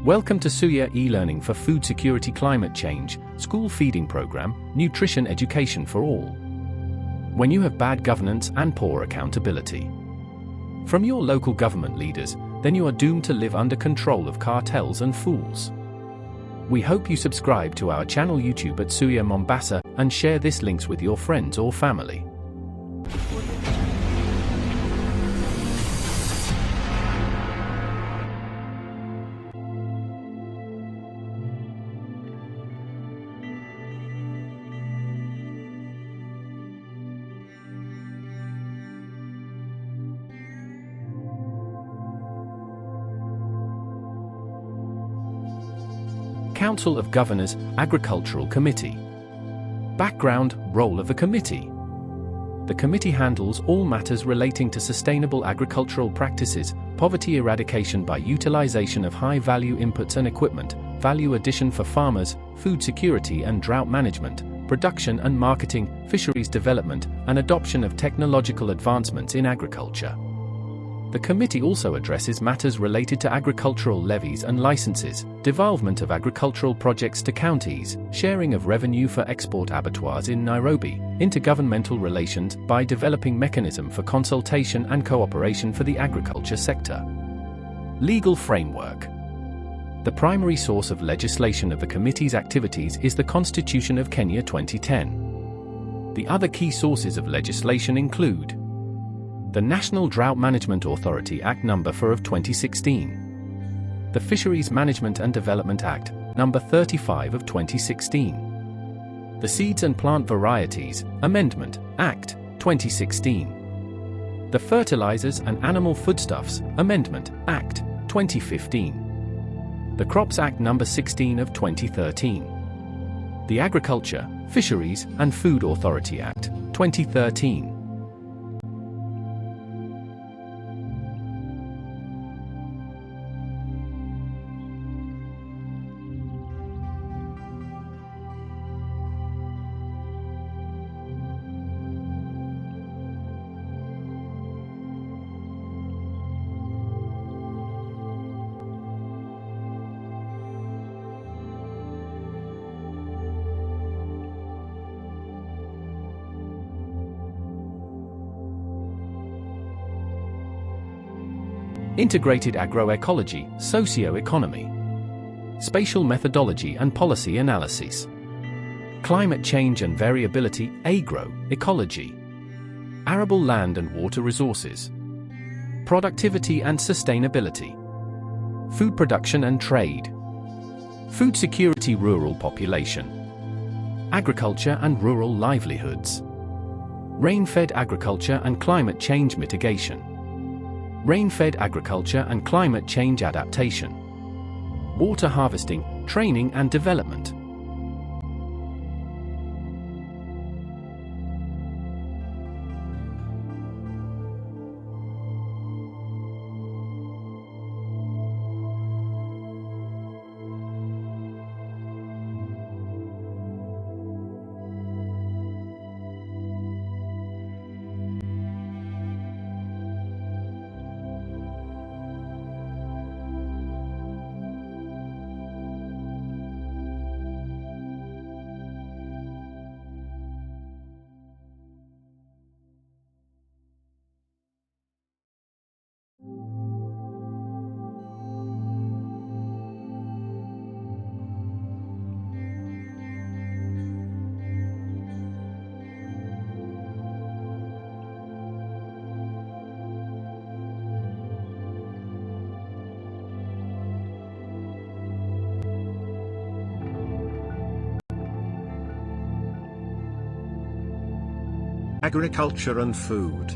Welcome to Suya e-learning for food security, climate change, school feeding program, nutrition education for all. When you have bad governance and poor accountability from your local government leaders, then you are doomed to live under control of cartels and fools. We hope you subscribe to our channel YouTube at Suya Mombasa and share this links with your friends or family. Council of Governors, Agricultural Committee. Background, role of the committee. The committee handles all matters relating to sustainable agricultural practices, poverty eradication by utilization of high-value inputs and equipment, value addition for farmers, food security and drought management, production and marketing, fisheries development, and adoption of technological advancements in agriculture. The committee also addresses matters related to agricultural levies and licenses, devolvement of agricultural projects to counties, sharing of revenue for export abattoirs in Nairobi, intergovernmental relations by developing mechanism for consultation and cooperation for the agriculture sector. Legal framework. The primary source of legislation of the committee's activities is the Constitution of Kenya 2010. The other key sources of legislation include the National Drought Management Authority Act No. 4 of 2016. The Fisheries Management and Development Act, No. 35 of 2016. The Seeds and Plant Varieties Amendment Act, 2016. The Fertilizers and Animal Foodstuffs Amendment Act, 2015. The Crops Act No. 16 of 2013. The Agriculture, Fisheries and Food Authority Act, 2013. Integrated agroecology, socio-economy. Spatial methodology and policy analysis. Climate change and variability, agroecology. Arable land and water resources. Productivity and sustainability. Food production and trade. Food security, rural population. Agriculture and rural livelihoods. Rain-fed agriculture and climate change mitigation. Rain-fed agriculture and climate change adaptation. Water harvesting, training and development. Agriculture and food.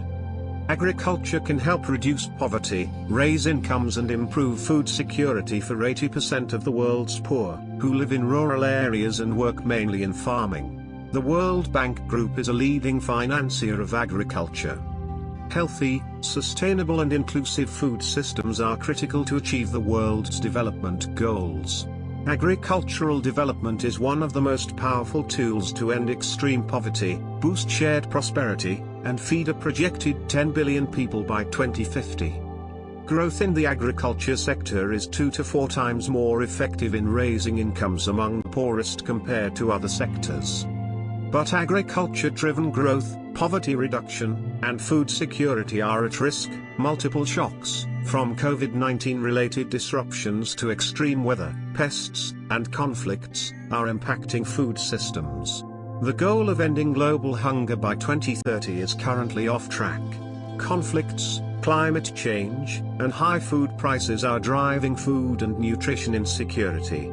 Agriculture can help reduce poverty, raise incomes and improve food security for 80% of the world's poor, who live in rural areas and work mainly in farming. The World Bank Group is a leading financier of agriculture. Healthy, sustainable and inclusive food systems are critical to achieve the world's development goals. Agricultural development is one of the most powerful tools to end extreme poverty, boost shared prosperity, and feed a projected 10 billion people by 2050. Growth in the agriculture sector is 2 to 4 times more effective in raising incomes among the poorest compared to other sectors. But agriculture-driven growth, poverty reduction, and food security are at risk. Multiple shocks, from COVID-19 related disruptions to extreme weather, pests, and conflicts, are impacting food systems. The goal of ending global hunger by 2030 is currently off track. Conflicts, climate change, and high food prices are driving food and nutrition insecurity.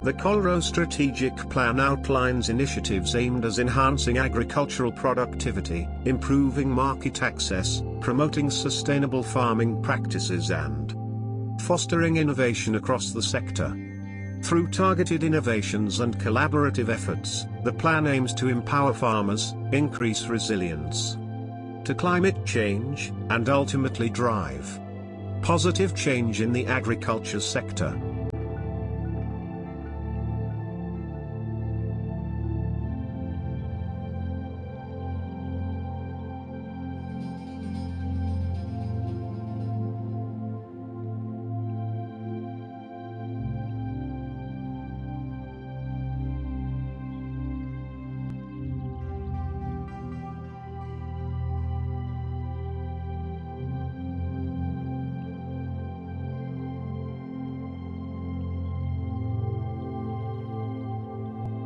The Colro Strategic Plan outlines initiatives aimed at enhancing agricultural productivity, improving market access, promoting sustainable farming practices and fostering innovation across the sector. Through targeted innovations and collaborative efforts, the plan aims to empower farmers, increase resilience to climate change, and ultimately drive positive change in the agriculture sector.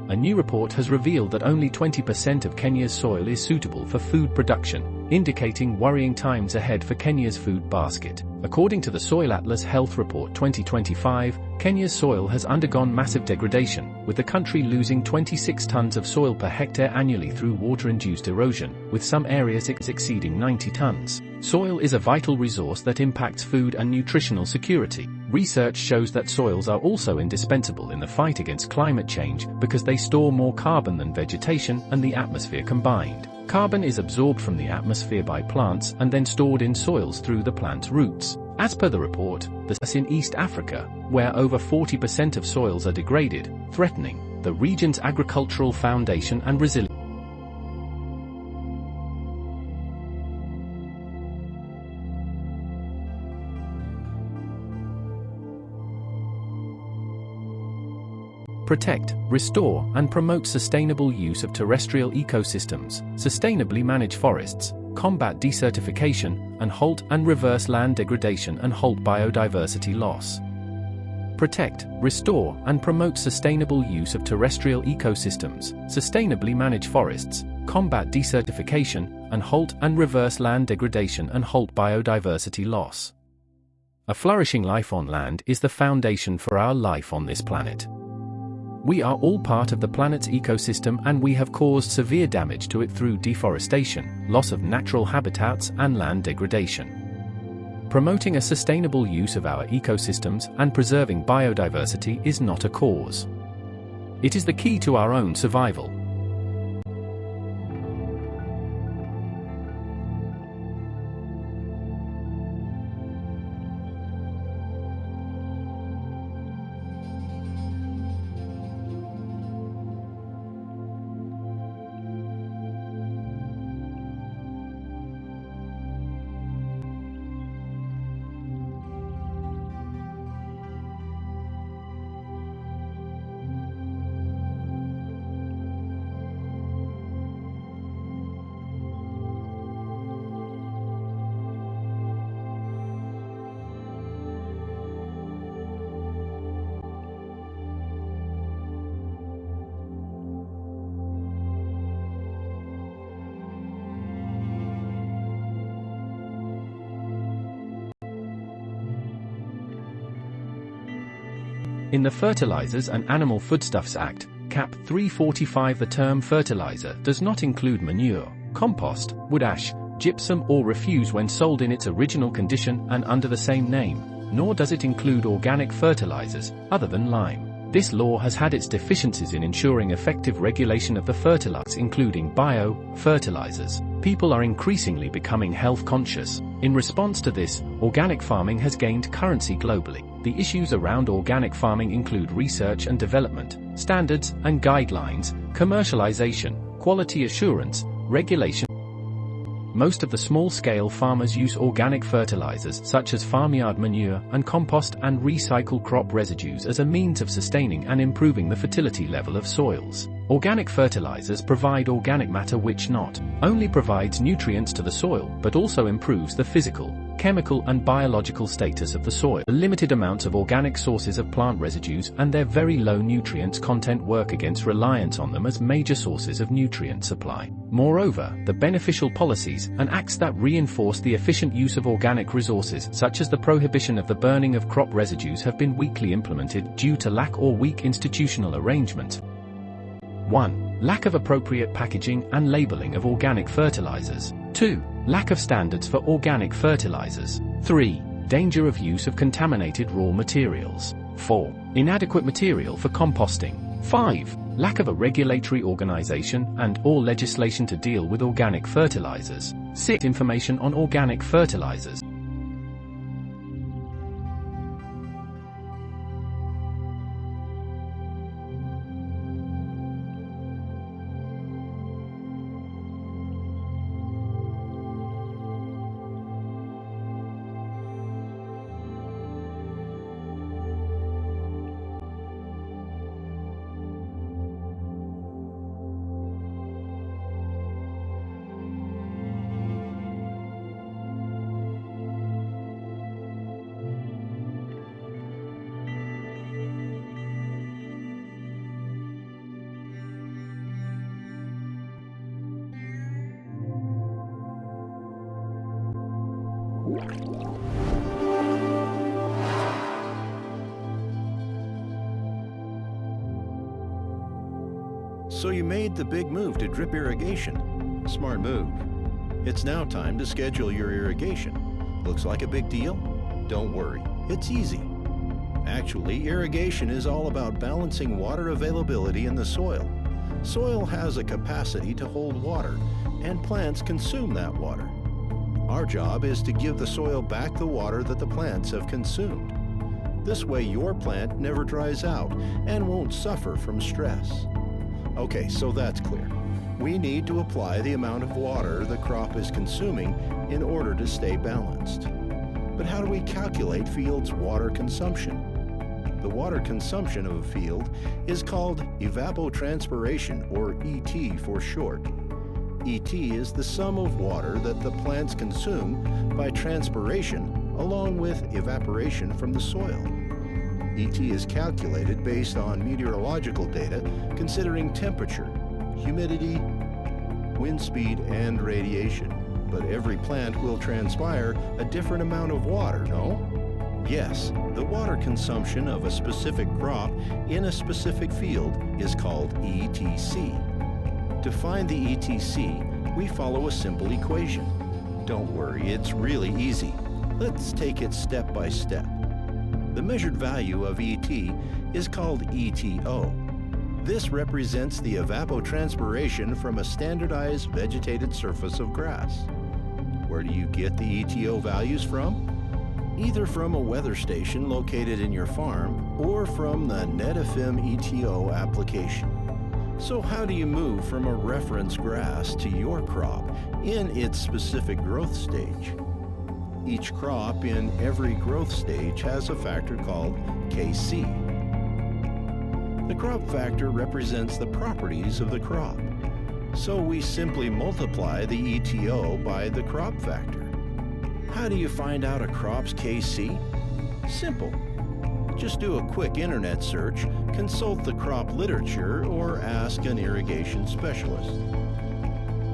A new report has revealed that only 20% of Kenya's soil is suitable for food production, indicating worrying times ahead for Kenya's food basket. According to the Soil Atlas Health Report 2025, Kenya's soil has undergone massive degradation, with the country losing 26 tons of soil per hectare annually through water-induced erosion, with some areas exceeding 90 tons. Soil is a vital resource that impacts food and nutritional security. Research shows that soils are also indispensable in the fight against climate change because they store more carbon than vegetation and the atmosphere combined. Carbon is absorbed from the atmosphere by plants and then stored in soils through the plant's roots. As per the report, this in East Africa, where over 40% of soils are degraded, threatening the region's agricultural foundation and resilience. Protect, restore, and promote sustainable use of terrestrial ecosystems, sustainably manage forests, combat desertification, and halt and reverse land degradation and halt biodiversity loss. Protect, restore, and promote sustainable use of terrestrial ecosystems, sustainably manage forests, combat desertification, and halt and reverse land degradation and halt biodiversity loss. A flourishing life on land is the foundation for our life on this planet. We are all part of the planet's ecosystem and we have caused severe damage to it through deforestation, loss of natural habitats, and land degradation. Promoting a sustainable use of our ecosystems and preserving biodiversity is not a cause. It is the key to our own survival. In the Fertilizers and Animal Foodstuffs Act, Cap. 345, the term fertilizer does not include manure, compost, wood ash, gypsum or refuse when sold in its original condition and under the same name, nor does it include organic fertilizers, other than lime. This law has had its deficiencies in ensuring effective regulation of the fertilizers, including bio-fertilizers. People are increasingly becoming health conscious. In response to this, organic farming has gained currency globally. The issues around organic farming include research and development, standards and guidelines, commercialization, quality assurance, regulation. Most of the small-scale farmers use organic fertilizers such as farmyard manure and compost and recycle crop residues as a means of sustaining and improving the fertility level of soils. Organic fertilizers provide organic matter which not only provides nutrients to the soil but also improves the physical, chemical and biological status of the soil. The limited amounts of organic sources of plant residues and their very low nutrients content work against reliance on them as major sources of nutrient supply. Moreover, the beneficial policies and acts that reinforce the efficient use of organic resources, such as the prohibition of the burning of crop residues, have been weakly implemented due to lack or weak institutional arrangements. 1. Lack of appropriate packaging and labeling of organic fertilizers. 2. Lack of standards for organic fertilizers. 3. Danger of use of contaminated raw materials. 4. Inadequate material for composting. 5. Lack of a regulatory organization and/or legislation to deal with organic fertilizers. 6. Information on organic fertilizers. So you made the big move to drip irrigation. Smart move. It's now time to schedule your irrigation. Looks like a big deal? Don't worry, it's easy. Actually, irrigation is all about balancing water availability in the soil. Soil has a capacity to hold water, and plants consume that water. Our job is to give the soil back the water that the plants have consumed. This way your plant never dries out and won't suffer from stress. Okay, so that's clear. We need to apply the amount of water the crop is consuming in order to stay balanced. But how do we calculate field's water consumption? The water consumption of a field is called evapotranspiration, or ET for short. ET is the sum of water that the plants consume by transpiration along with evaporation from the soil. ET is calculated based on meteorological data considering temperature, humidity, wind speed, and radiation. But every plant will transpire a different amount of water, no? Yes, the water consumption of a specific crop in a specific field is called ETC. To find the ETC, we follow a simple equation. Don't worry, it's really easy. Let's take it step by step. The measured value of ET is called ETO. This represents the evapotranspiration from a standardized vegetated surface of grass. Where do you get the ETO values from? Either from a weather station located in your farm or from the NetFM ETO application. So how do you move from a reference grass to your crop in its specific growth stage? Each crop in every growth stage has a factor called Kc. The crop factor represents the properties of the crop. So we simply multiply the ETO by the crop factor. How do you find out a crop's Kc? Simple. Just do a quick internet search, consult the crop literature, or ask an irrigation specialist.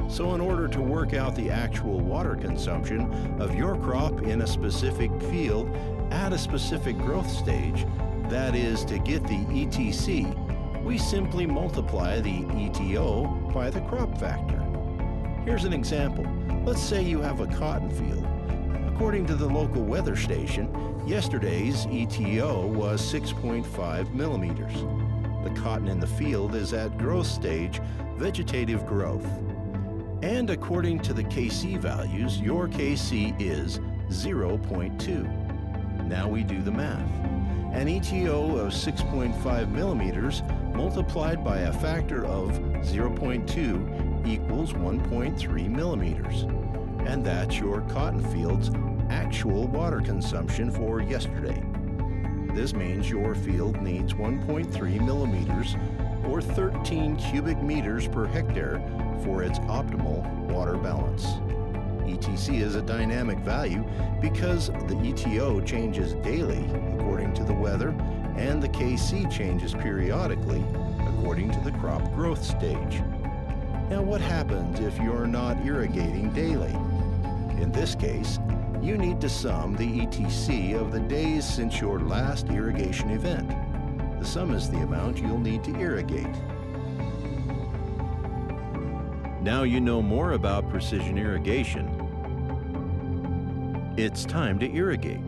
So in order to work out the actual water consumption of your crop in a specific field at a specific growth stage, that is to get the ETC, we simply multiply the ETO by the crop factor. Here's an example. Let's say you have a cotton field. According to the local weather station, yesterday's ETO was 6.5 millimeters. The cotton in the field is at growth stage, vegetative growth. And according to the KC values, your KC is 0.2. Now we do the math. An ETO of 6.5 millimeters multiplied by a factor of 0.2 equals 1.3 millimeters. And that's your cotton field's actual water consumption for yesterday. This means your field needs 1.3 millimeters or 13 cubic meters per hectare for its optimal water balance. ETC is a dynamic value because the ETO changes daily according to the weather, and the KC changes periodically according to the crop growth stage. Now, what happens if you're not irrigating daily? In this case, you need to sum the ETC of the days since your last irrigation event. The sum is the amount you'll need to irrigate. Now you know more about precision irrigation. It's time to irrigate.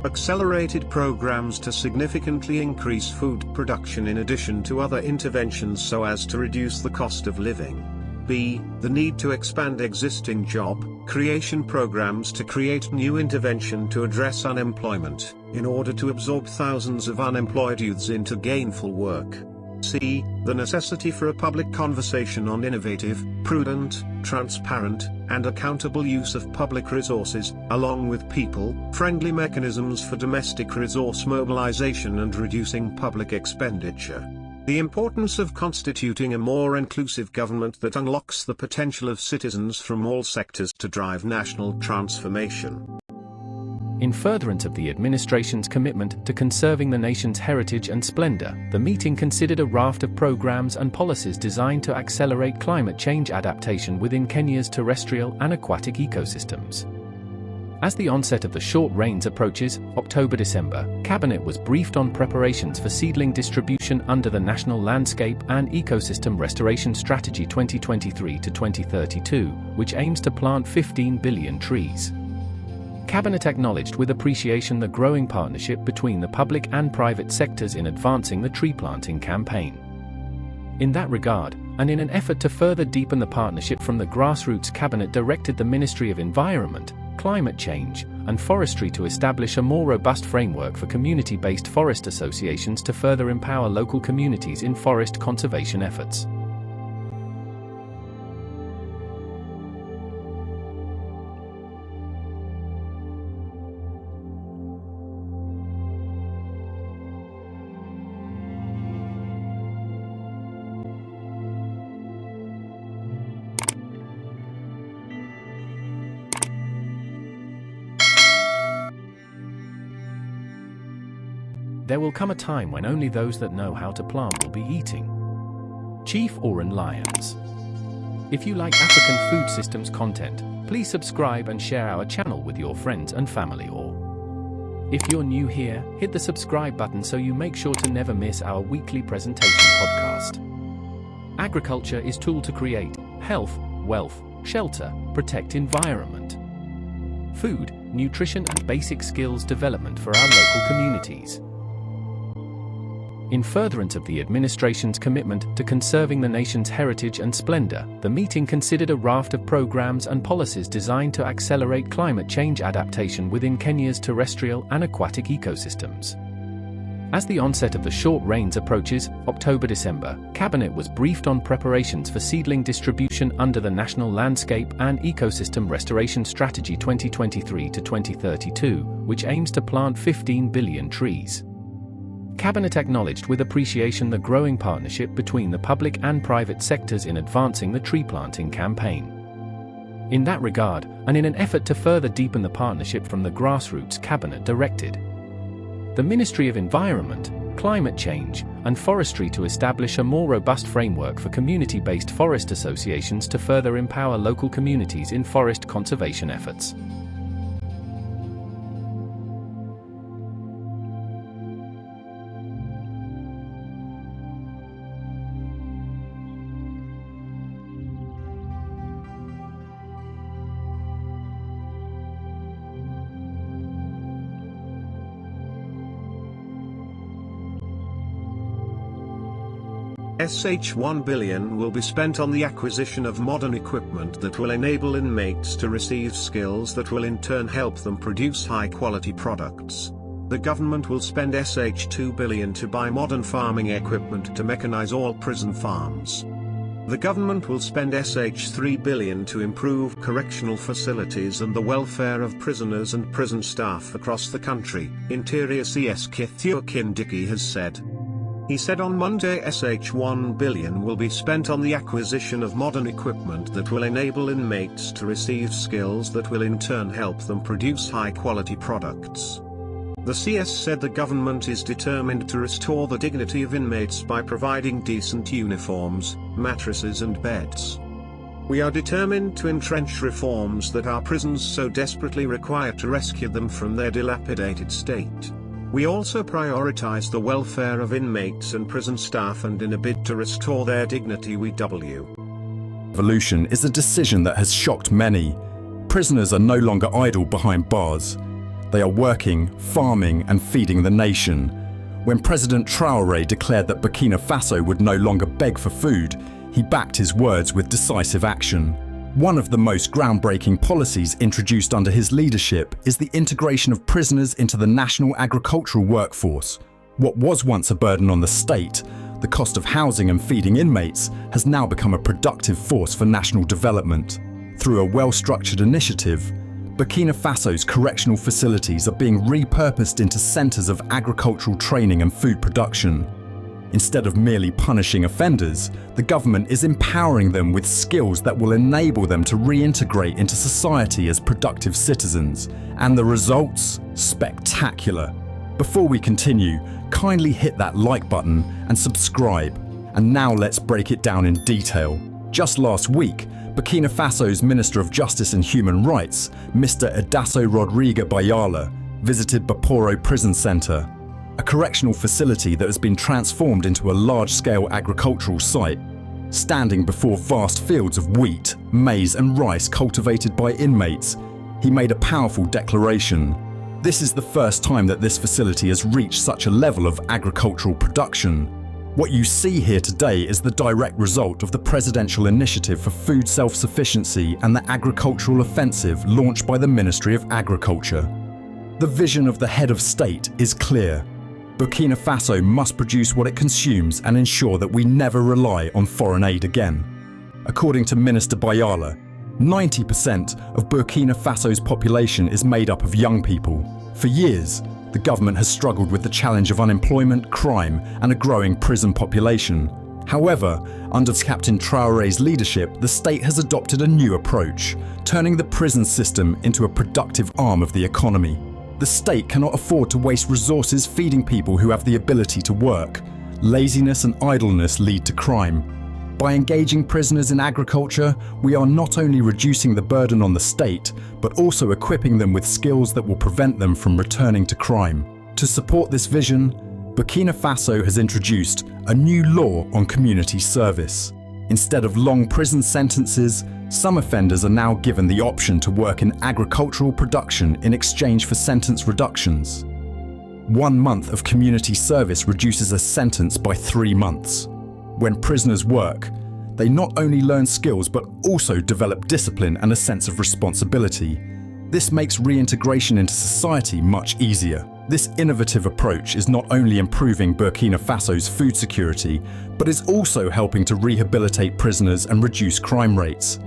Accelerated programs to significantly increase food production in addition to other interventions so as to reduce the cost of living. B. The need to expand existing job creation programs to create new intervention to address unemployment, in order to absorb thousands of unemployed youths into gainful work. C. The necessity for a public conversation on innovative, prudent, transparent, and accountable use of public resources, along with people-friendly mechanisms for domestic resource mobilization and reducing public expenditure. The importance of constituting a more inclusive government that unlocks the potential of citizens from all sectors to drive national transformation. In furtherance of the administration's commitment to conserving the nation's heritage and splendor, the meeting considered a raft of programs and policies designed to accelerate climate change adaptation within Kenya's terrestrial and aquatic ecosystems. As the onset of the short rains approaches, October-December, Cabinet was briefed on preparations for seedling distribution under the National Landscape and Ecosystem Restoration Strategy 2023 to 2032, which aims to plant 15 billion trees. Cabinet acknowledged with appreciation the growing partnership between the public and private sectors in advancing the tree planting campaign. In that regard, and in an effort to further deepen the partnership from the grassroots, Cabinet directed the Ministry of Environment, Climate Change, and Forestry to establish a more robust framework for community-based forest associations to further empower local communities in forest conservation efforts. There will come a time when only those that know how to plant will be eating. Chief Oren Lyons. If you like African food systems content, please subscribe and share our channel with your friends and family, or if you're new here, hit the subscribe button so you make sure to never miss our weekly presentation podcast. Agriculture is tool to create health, wealth, shelter, protect environment, food, nutrition and basic skills development for our local communities. In furtherance of the administration's commitment to conserving the nation's heritage and splendor, the meeting considered a raft of programs and policies designed to accelerate climate change adaptation within Kenya's terrestrial and aquatic ecosystems. As the onset of the short rains approaches, October-December, Cabinet was briefed on preparations for seedling distribution under the National Landscape and Ecosystem Restoration Strategy 2023 to 2032, which aims to plant 15 billion trees. Cabinet acknowledged with appreciation the growing partnership between the public and private sectors in advancing the tree planting campaign. In that regard, and in an effort to further deepen the partnership from the grassroots, Cabinet directed the Ministry of Environment, Climate Change, and Forestry to establish a more robust framework for community-based forest associations to further empower local communities in forest conservation efforts. $1 billion will be spent on the acquisition of modern equipment that will enable inmates to receive skills that will in turn help them produce high-quality products. The government will spend $2 billion to buy modern farming equipment to mechanize all prison farms. The government will spend $3 billion to improve correctional facilities and the welfare of prisoners and prison staff across the country, Interior CS Kithio Kindiki has said. He said on Monday $1 billion will be spent on the acquisition of modern equipment that will enable inmates to receive skills that will in turn help them produce high-quality products. The CS said the government is determined to restore the dignity of inmates by providing decent uniforms, mattresses and beds. We are determined to entrench reforms that our prisons so desperately require to rescue them from their dilapidated state. We also prioritize the welfare of inmates and prison staff, and in a bid to restore their dignity Revolution is a decision that has shocked many. Prisoners are no longer idle behind bars. They are working, farming and feeding the nation. When President Traoré declared that Burkina Faso would no longer beg for food, he backed his words with decisive action. One of the most groundbreaking policies introduced under his leadership is the integration of prisoners into the national agricultural workforce. What was once a burden on the state, the cost of housing and feeding inmates, has now become a productive force for national development. Through a well-structured initiative, Burkina Faso's correctional facilities are being repurposed into centers of agricultural training and food production. Instead of merely punishing offenders, the government is empowering them with skills that will enable them to reintegrate into society as productive citizens. And the results? Spectacular. Before we continue, kindly hit that like button and subscribe. And now let's break it down in detail. Just last week, Burkina Faso's Minister of Justice and Human Rights, Mr. Edaso Rodrigue Bayala, visited Baporo Prison Center, a correctional facility that has been transformed into a large-scale agricultural site. Standing before vast fields of wheat, maize and rice cultivated by inmates, he made a powerful declaration. This is the first time that this facility has reached such a level of agricultural production. What you see here today is the direct result of the Presidential Initiative for Food Self-Sufficiency and the Agricultural Offensive launched by the Ministry of Agriculture. The vision of the head of state is clear. Burkina Faso must produce what it consumes and ensure that we never rely on foreign aid again. According to Minister Bayala, 90% of Burkina Faso's population is made up of young people. For years, the government has struggled with the challenge of unemployment, crime, and a growing prison population. However, under Captain Traoré's leadership, the state has adopted a new approach, turning the prison system into a productive arm of the economy. The state cannot afford to waste resources feeding people who have the ability to work. Laziness and idleness lead to crime. By engaging prisoners in agriculture, we are not only reducing the burden on the state, but also equipping them with skills that will prevent them from returning to crime. To support this vision, Burkina Faso has introduced a new law on community service. Instead of long prison sentences, some offenders are now given the option to work in agricultural production in exchange for sentence reductions. 1 month of community service reduces a sentence by 3 months. When prisoners work, they not only learn skills but also develop discipline and a sense of responsibility. This makes reintegration into society much easier. This innovative approach is not only improving Burkina Faso's food security, but is also helping to rehabilitate prisoners and reduce crime rates.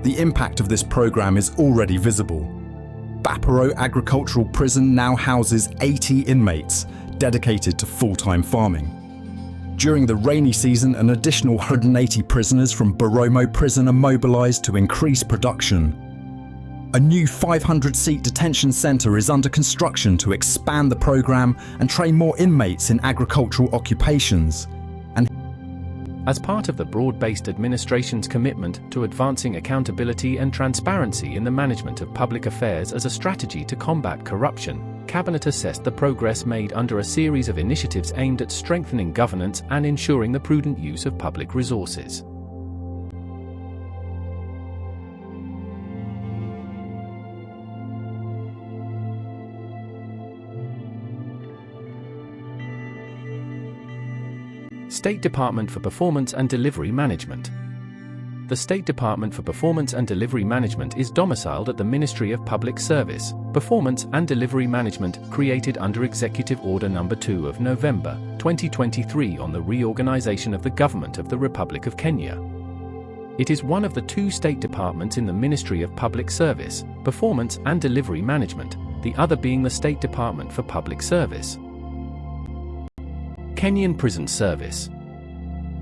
The impact of this program is already visible. Baparo Agricultural Prison now houses 80 inmates dedicated to full-time farming. During the rainy season, an additional 180 prisoners from Boromo Prison are mobilized to increase production. A new 500-seat detention center is under construction to expand the program and train more inmates in agricultural occupations. As part of the broad-based administration's commitment to advancing accountability and transparency in the management of public affairs as a strategy to combat corruption, Cabinet assessed the progress made under a series of initiatives aimed at strengthening governance and ensuring the prudent use of public resources. State Department for Performance and Delivery Management. The State Department for Performance and Delivery Management is domiciled at the Ministry of Public Service, Performance and Delivery Management, created under Executive Order No. 2 of November 2023 on the reorganization of the Government of the Republic of Kenya. It is one of the two state departments in the Ministry of Public Service, Performance and Delivery Management, the other being the State Department for Public Service. Kenyan Prison Service.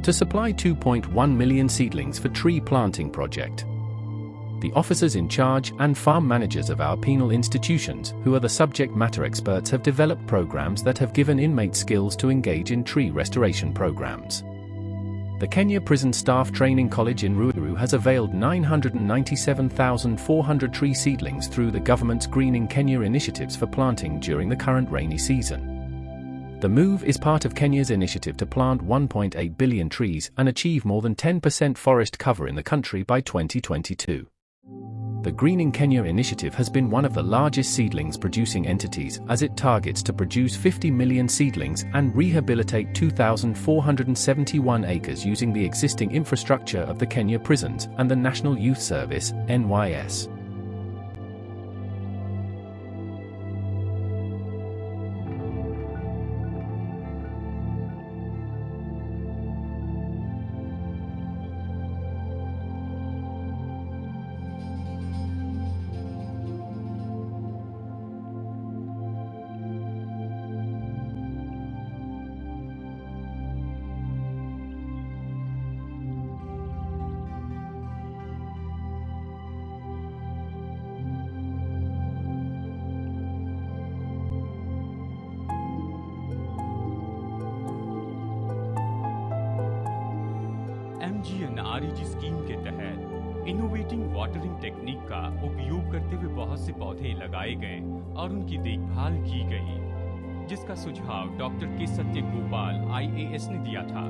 To supply 2.1 million seedlings for tree planting project. The officers in charge and farm managers of our penal institutions, who are the subject matter experts, have developed programs that have given inmates skills to engage in tree restoration programs. The Kenya Prison Staff Training College in Ruiru has availed 997,400 tree seedlings through the government's Greening Kenya initiatives for planting during the current rainy season. The move is part of Kenya's initiative to plant 1.8 billion trees and achieve more than 10% forest cover in the country by 2022. The Greening Kenya initiative has been one of the largest seedlings producing entities, as it targets to produce 50 million seedlings and rehabilitate 2,471 acres using the existing infrastructure of the Kenya prisons and the National Youth Service, NYS. MGNREG scheme के तहत innovating watering technique का उपयोग करते हुए बहुत से पौधे लगाए गए और उनकी देखभाल की गई, जिसका सुझाव डॉक्टर के सत्य गोपाल IAS ने दिया था।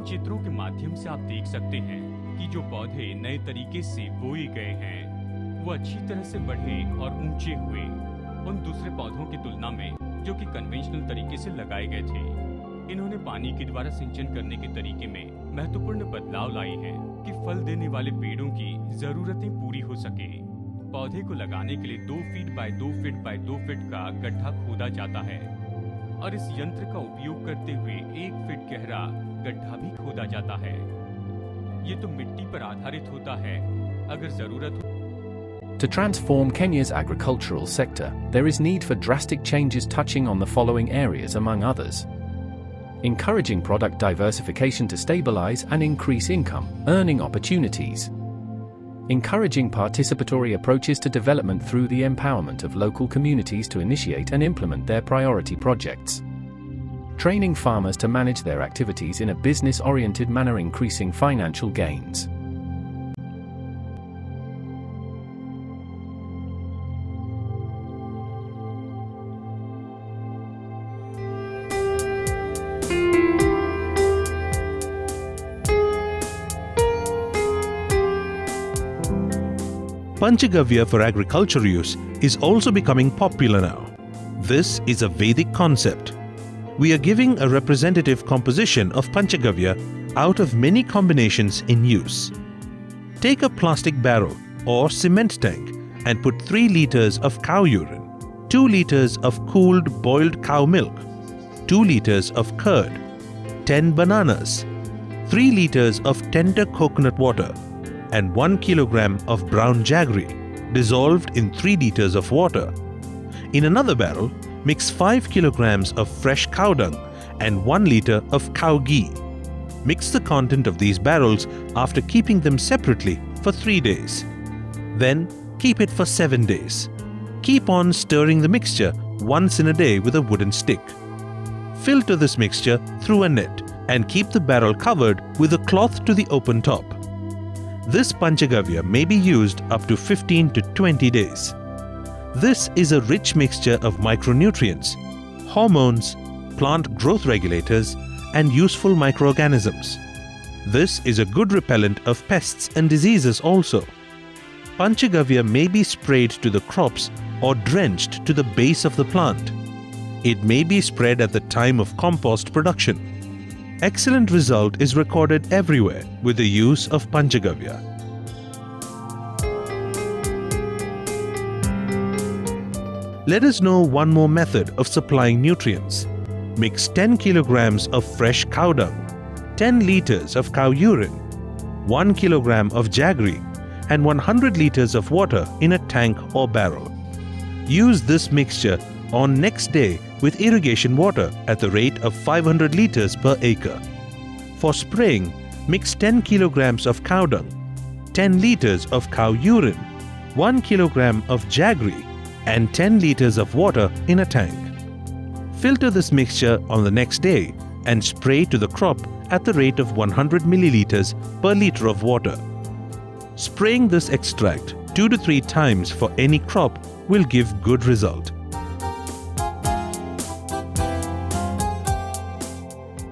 चित्रों के माध्यम से आप देख सकते हैं कि जो पौधे नए तरीके से बोए गए हैं वो अच्छी तरह से बढ़े और ऊंचे हुए उन दूसरे पौधों की तुलना में जो कि कन्वेंशनल तरीके से लगाए गए थे। इन्होंने पानी के द्वारा सिंचन करने के तरीके में महत्वपूर्ण बदलाव लाए हैं कि फल देने वाले पेड़ों की जरूरतें पूरी हो सके। पौधे को लगाने के लिए 2 feet by 2 feet by 2 feet का गड्ढा खोदा जाता है और इस यंत्र का उपयोग करते हुए 1 फीट गहरा गड्ढा भी खोदा जाता है। ये तो मिट्टी पर आधारित होता है, अगर जरूरत हो। To transform Kenya's agricultural sector, there is need for drastic changes touching on the following areas among others. Encouraging product diversification to stabilize and increase income, earning opportunities. encouraging participatory approaches to development through the empowerment of local communities to initiate and implement their priority projects. Training farmers to manage their activities in a business-oriented manner, increasing financial gains. Panchagavya for agriculture use is also becoming popular now. This is a Vedic concept. We are giving a representative composition of Panchagavya out of many combinations in use. Take a plastic barrel or cement tank and put 3 liters of cow urine, 2 liters of cooled boiled cow milk, 2 liters of curd, 10 bananas, 3 liters of tender coconut water, and 1 kilogram of brown jaggery dissolved in 3 liters of water. In another barrel, mix 5 kilograms of fresh cow dung and 1 liter of cow ghee. Mix the content of these barrels after keeping them separately for 3 days. Then keep it for 7 days. Keep on stirring the mixture once in a day with a wooden stick. Filter this mixture through a net and keep the barrel covered with a cloth to the open top. This Panchagavya may be used up to 15 to 20 days. This is a rich mixture of micronutrients, hormones, plant growth regulators, and useful microorganisms. This is a good repellent of pests and diseases also. Panchagavya may be sprayed to the crops or drenched to the base of the plant. It may be spread at the time of compost production. Excellent result is recorded everywhere with the use of Panchagavya. Let us know one more method of supplying nutrients. Mix 10 kilograms of fresh cow dung, 10 liters of cow urine, 1 kilogram of jaggery, and 100 liters of water in a tank or barrel. Use this mixture on next day with irrigation water at the rate of 500 liters per acre. For spraying, mix 10 kilograms of cow dung, 10 liters of cow urine, 1 kilogram of jaggery, and 10 liters of water in a tank. Filter this mixture on the next day and spray to the crop at the rate of 100 milliliters per liter of water. Spraying this extract 2 to 3 times for any crop will give good result.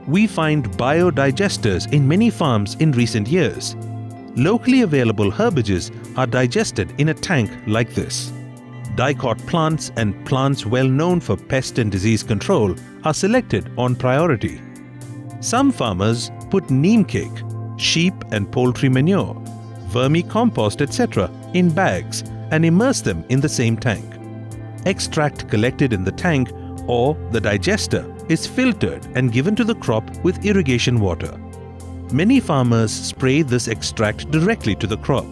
We find biodigesters in many farms in recent years. Locally available herbages are digested in a tank like this. Dicot plants and plants well known for pest and disease control are selected on priority. Some farmers put neem cake, sheep and poultry manure, vermicompost, etc. in bags and immerse them in the same tank. Extract collected in the tank or the digester is filtered and given to the crop with irrigation water. Many farmers spray this extract directly to the crop.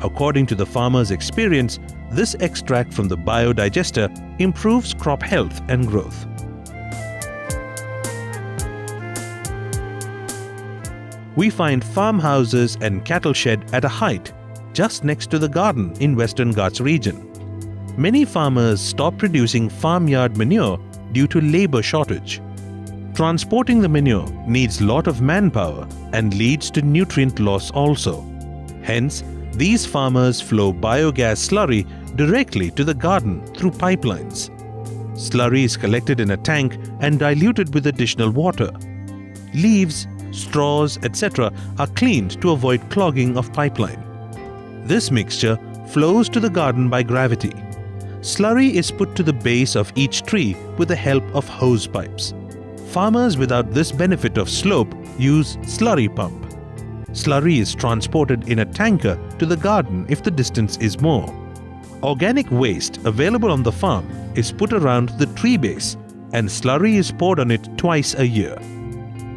According to the farmer's experience, this extract from the biodigester improves crop health and growth. We find farmhouses and cattle shed at a height just next to the garden in Western Ghats region. Many farmers stop producing farmyard manure due to labor shortage. Transporting the manure needs lot of manpower and leads to nutrient loss also. Hence, these farmers flow biogas slurry directly to the garden through pipelines. Slurry is collected in a tank and diluted with additional water. Leaves, straws, etc. are cleaned to avoid clogging of pipeline. This mixture flows to the garden by gravity. Slurry is put to the base of each tree with the help of hose pipes. Farmers without this benefit of slope use slurry pump. Slurry is transported in a tanker to the garden if the distance is more. Organic waste available on the farm is put around the tree base and slurry is poured on it twice a year.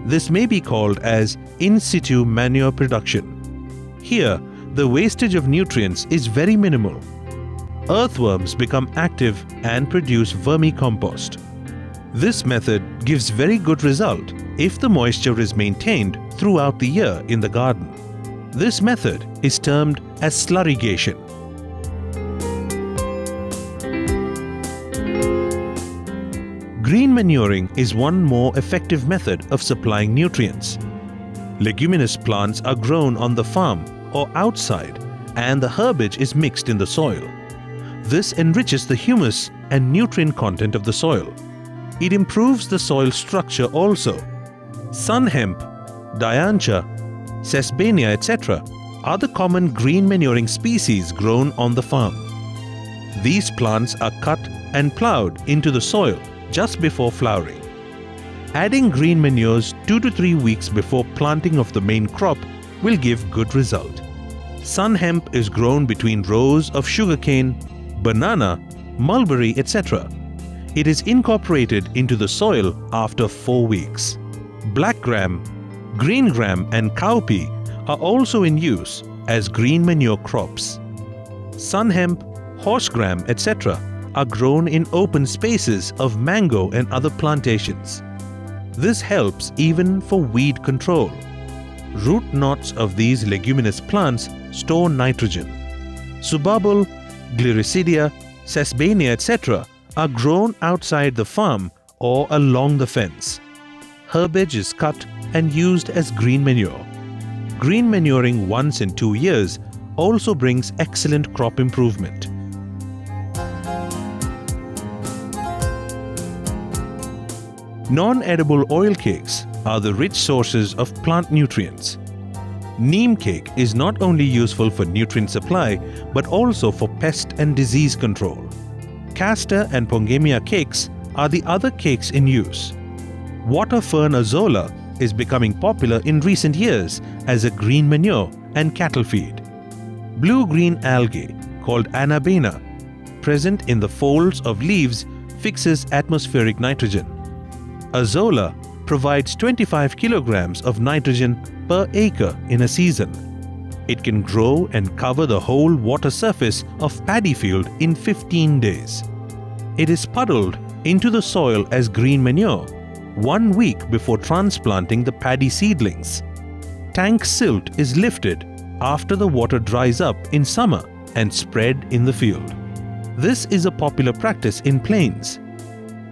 This may be called as in situ manure production. Here, the wastage of nutrients is very minimal. Earthworms become active and produce vermicompost. This method gives very good result if the moisture is maintained throughout the year in the garden. This method is termed as slurrigation. Green manuring is one more effective method of supplying nutrients. Leguminous plants are grown on the farm or outside, and the herbage is mixed in the soil. This enriches the humus and nutrient content of the soil. It improves the soil structure also. Sun hemp, diancha, sesbania, etc. are the common green manuring species grown on the farm. These plants are cut and ploughed into the soil just before flowering. Adding green manures 2 to 3 weeks before planting of the main crop will give good result. Sun hemp is grown between rows of sugarcane, banana, mulberry, etc. It is incorporated into the soil after 4 weeks. Black gram, green gram and cowpea are also in use as green manure crops. Sun hemp, horse gram, etc. are grown in open spaces of mango and other plantations. This helps even for weed control. Root knots of these leguminous plants store nitrogen. Subabul, Gliricidia, Sesbania, etc. are grown outside the farm or along the fence. Herbage is cut and used as green manure. Green manuring once in 2 years also brings excellent crop improvement. Non-edible oil cakes are the rich sources of plant nutrients. Neem cake is not only useful for nutrient supply but also for pest and disease control. Castor and pongamia cakes are the other cakes in use. Water fern azolla is becoming popular in recent years as a green manure and cattle feed. Blue-green algae called anabaena, present in the folds of leaves, fixes atmospheric nitrogen. Azolla provides 25 kilograms of nitrogen per acre in a season. It can grow and cover the whole water surface of paddy field in 15 days. It is puddled into the soil as green manure 1 week before transplanting the paddy seedlings. Tank silt is lifted after the water dries up in summer and spread in the field. This is a popular practice in plains.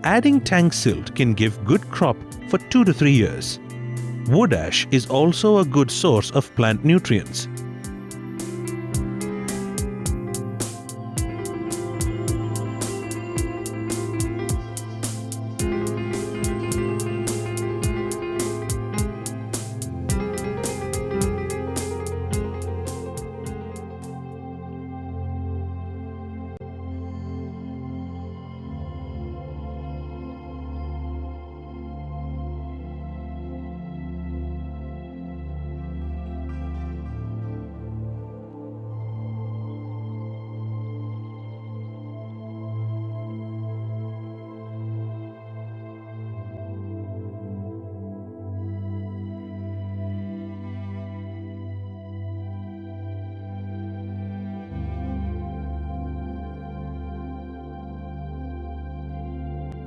Adding tank silt can give good crop for 2 to 3 years. Wood ash is also a good source of plant nutrients.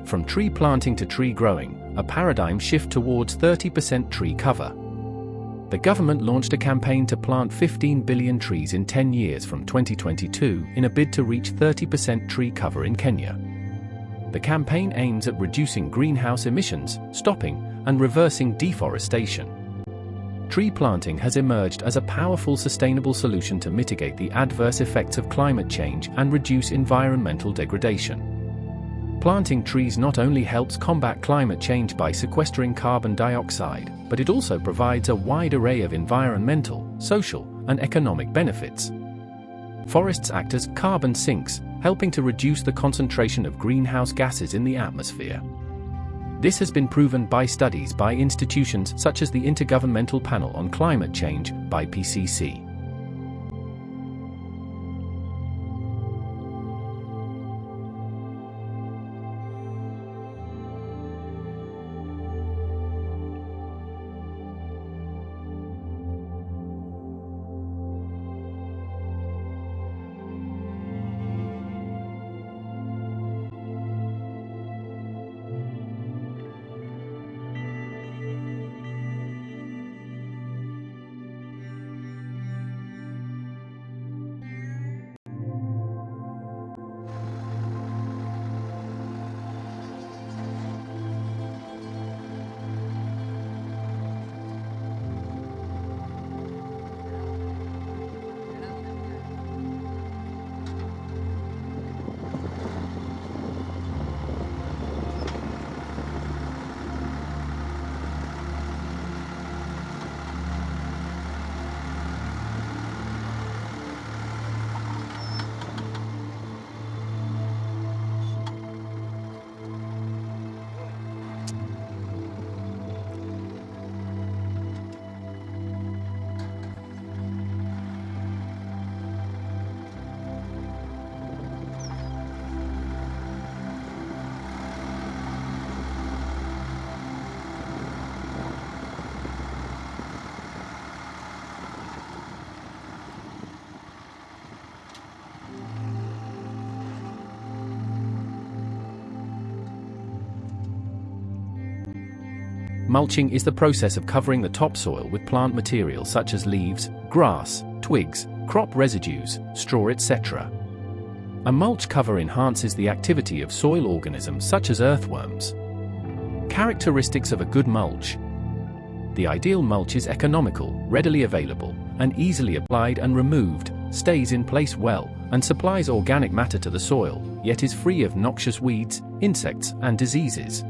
From tree planting to tree growing, a paradigm shift towards 30% tree cover. The government launched a campaign to plant 15 billion trees in 10 years from 2022 in a bid to reach 30% tree cover in Kenya. The campaign aims at reducing greenhouse emissions, stopping and reversing deforestation. Tree planting has emerged as a powerful sustainable solution to mitigate the adverse effects of climate change and reduce environmental degradation. Planting trees not only helps combat climate change by sequestering carbon dioxide, but it also provides a wide array of environmental, social, and economic benefits. Forests act as carbon sinks, helping to reduce the concentration of greenhouse gases in the atmosphere. This has been proven by studies by institutions such as the Intergovernmental Panel on Climate Change, by IPCC. Mulching is the process of covering the topsoil with plant material such as leaves, grass, twigs, crop residues, straw, etc. A mulch cover enhances the activity of soil organisms such as earthworms. Characteristics of a good mulch. The ideal mulch is economical, readily available, and easily applied and removed, stays in place well, and supplies organic matter to the soil, yet is free of noxious weeds, insects, and diseases.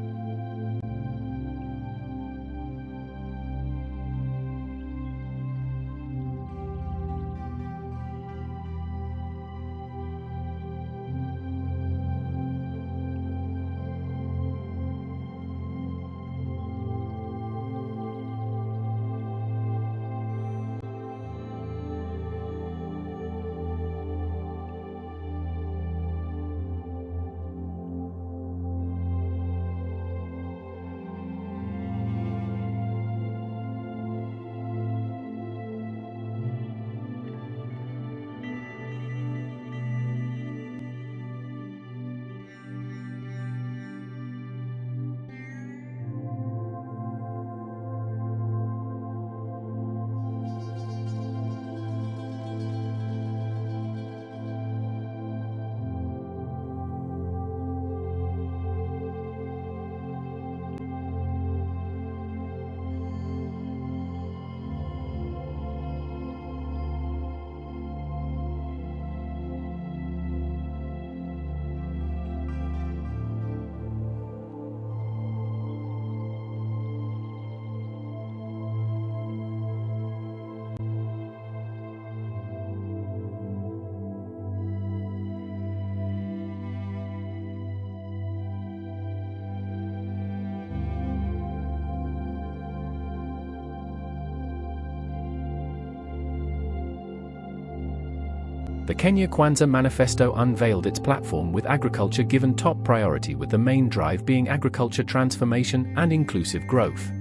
The Kenya Kwanza Manifesto unveiled its platform with agriculture given top priority, with the main drive being agriculture transformation and inclusive growth.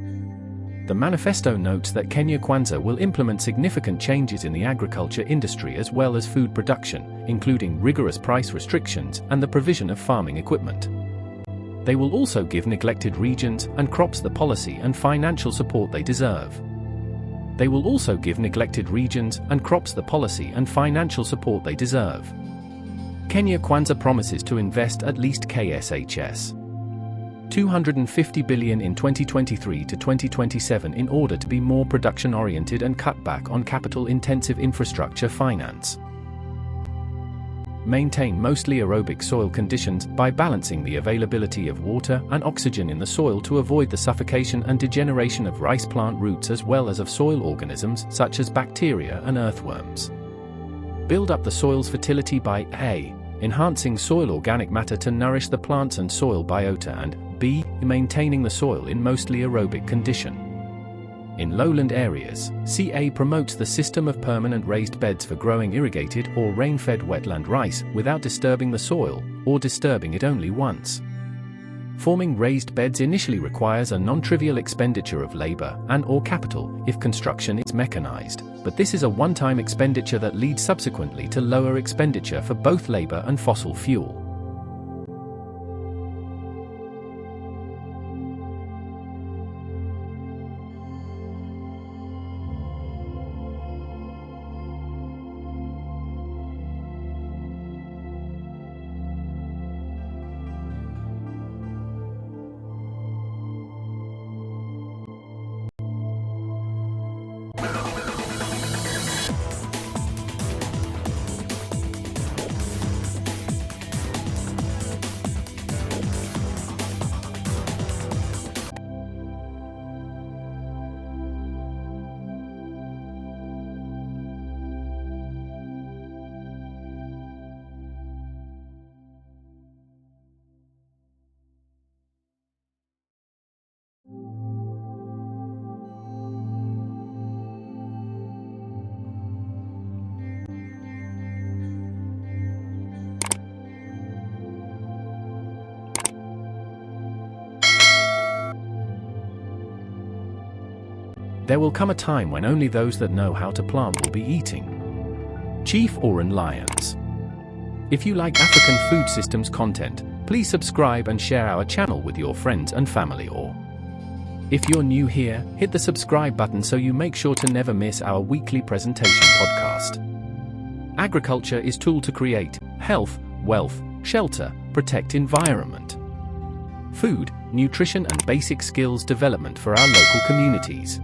The manifesto notes that Kenya Kwanza will implement significant changes in the agriculture industry as well as food production, including rigorous price restrictions and the provision of farming equipment. They will also give neglected regions and crops the policy and financial support they deserve. They will also give neglected regions and crops the policy and financial support they deserve. Kenya Kwanza promises to invest at least KSHS 250 billion in 2023 to 2027 in order to be more production-oriented and cut back on capital-intensive infrastructure finance. Maintain mostly aerobic soil conditions by balancing the availability of water and oxygen in the soil to avoid the suffocation and degeneration of rice plant roots as well as of soil organisms such as bacteria and earthworms. Build up the soil's fertility by A. Enhancing soil organic matter to nourish the plants and soil biota, and B. Maintaining the soil in mostly aerobic condition. In lowland areas, CA promotes the system of permanent raised beds for growing irrigated or rain-fed wetland rice without disturbing the soil, or disturbing it only once. Forming raised beds initially requires a non-trivial expenditure of labor and/or capital if construction is mechanized, but this is a one-time expenditure that leads subsequently to lower expenditure for both labor and fossil fuel. There will come a time when only those that know how to plant will be eating. Chief Oran Lions. If you like African food systems content, please subscribe and share our channel with your friends and family, or If you're new here, hit the subscribe button so you make sure to never miss our weekly presentation podcast. Agriculture is tool to create health, wealth, shelter, protect environment, food, nutrition and basic skills development for our local communities.